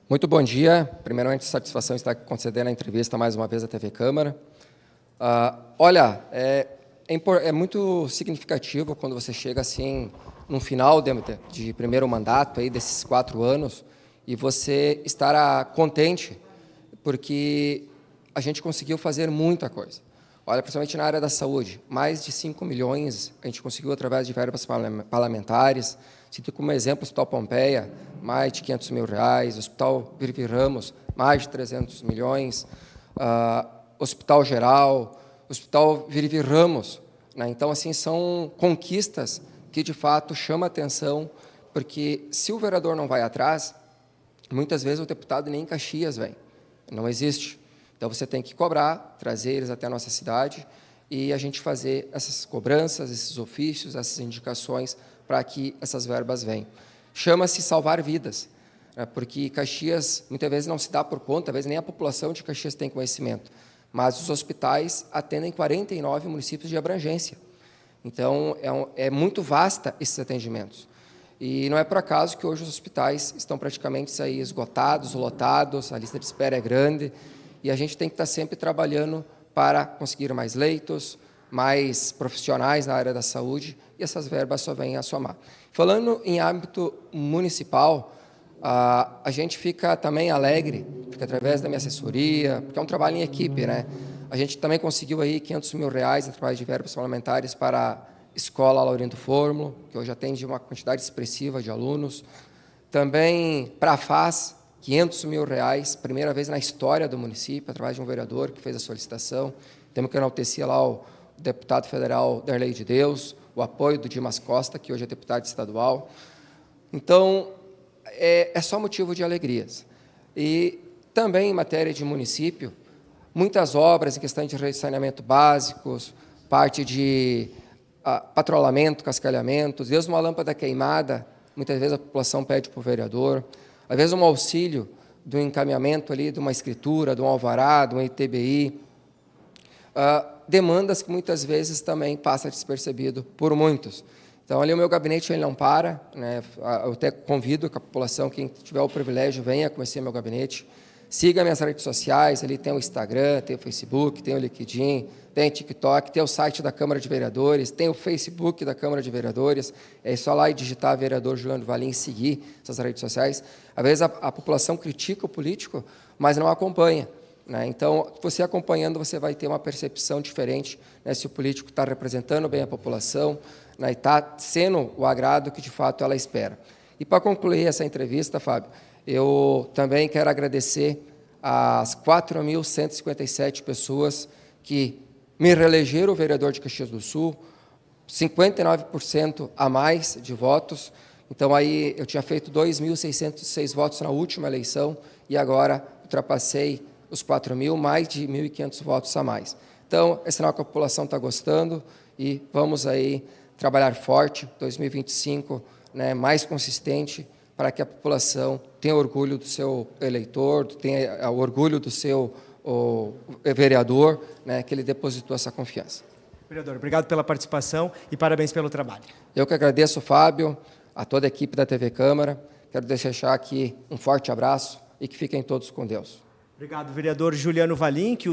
Muito bom dia. Primeiramente, satisfação estar concedendo a entrevista mais uma vez à TV Câmara. Olha, é muito significativo quando você chega assim no final de primeiro mandato aí desses 4 anos e você estar contente porque a gente conseguiu fazer muita coisa. Olha, principalmente na área da saúde, mais de 5 milhões a gente conseguiu através de verbas parlamentares. Cito como exemplo o Hospital Pompeia, mais de R$500 mil, Hospital Virvi Ramos, mais de 300 milhões, Hospital Geral, Hospital Virvi Ramos. Né? Então, assim, são conquistas que, de fato, chamam a atenção, porque se o vereador não vai atrás, muitas vezes o deputado nem em Caxias vem, não existe. Então, você tem que cobrar, trazer eles até a nossa cidade e a gente fazer essas cobranças, esses ofícios, essas indicações para que essas verbas venham. Chama-se salvar vidas, né, porque Caxias muitas vezes não se dá por conta, às vezes nem a população de Caxias tem conhecimento, mas os hospitais atendem 49 municípios de abrangência. Então, é muito vasta esses atendimentos. E não é por acaso que hoje os hospitais estão praticamente aí esgotados, lotados, a lista de espera é grande, e a gente tem que estar sempre trabalhando para conseguir mais leitos, mais profissionais na área da saúde, e essas verbas só vêm a somar. Falando em âmbito municipal, a gente fica também alegre, porque através da minha assessoria, porque é um trabalho em equipe, né? A gente também conseguiu aí R$500 mil através de verbas parlamentares para a Escola Laurindo Fórmulo, que hoje atende uma quantidade expressiva de alunos. Também para a FAS, R$500 mil, primeira vez na história do município, através de um vereador que fez a solicitação. Temos que enaltecer lá o deputado federal Darley de Deus, o apoio do Dimas Costa, que hoje é deputado estadual. Então, é só motivo de alegrias. E também em matéria de município, muitas obras em questão de redes de saneamento básicos, parte de patrulhamento, cascalhamento, às vezes uma lâmpada queimada, muitas vezes a população pede para o vereador, às vezes um auxílio do encaminhamento ali de uma escritura, de um alvará, de um ITBI, demandas que muitas vezes também passa despercebido por muitos. Então, ali o meu gabinete ele não para, né? Eu até convido que a população, quem tiver o privilégio, venha conhecer meu gabinete, siga minhas redes sociais, ali tem o Instagram, tem o Facebook, tem o LinkedIn, tem o TikTok, tem o site da Câmara de Vereadores, tem o Facebook da Câmara de Vereadores, é só lá e digitar vereador Juliano Valim e seguir essas redes sociais. Às vezes a população critica o político, mas não acompanha. Né? Então, você acompanhando, você vai ter uma percepção diferente, né, se o político está representando bem a população, né, e está sendo o agrado que, de fato, ela espera. E, para concluir essa entrevista, Fábio, eu também quero agradecer às 4.157 pessoas que me reelegeram vereador de Caxias do Sul, 59% a mais de votos. Então, aí eu tinha feito 2.606 votos na última eleição e agora ultrapassei os 4.000, mais de 1.500 votos a mais. Então, é sinal que a população está gostando e vamos aí trabalhar forte, 2025, né, mais consistente, para que a população tenha orgulho do seu eleitor, tenha orgulho do seu vereador, né, que ele depositou essa confiança. Vereador, obrigado pela participação e parabéns pelo trabalho. Eu que agradeço, Fábio, a toda a equipe da TV Câmara. Quero deixar aqui um forte abraço e que fiquem todos com Deus. Obrigado, vereador Juliano Valim, que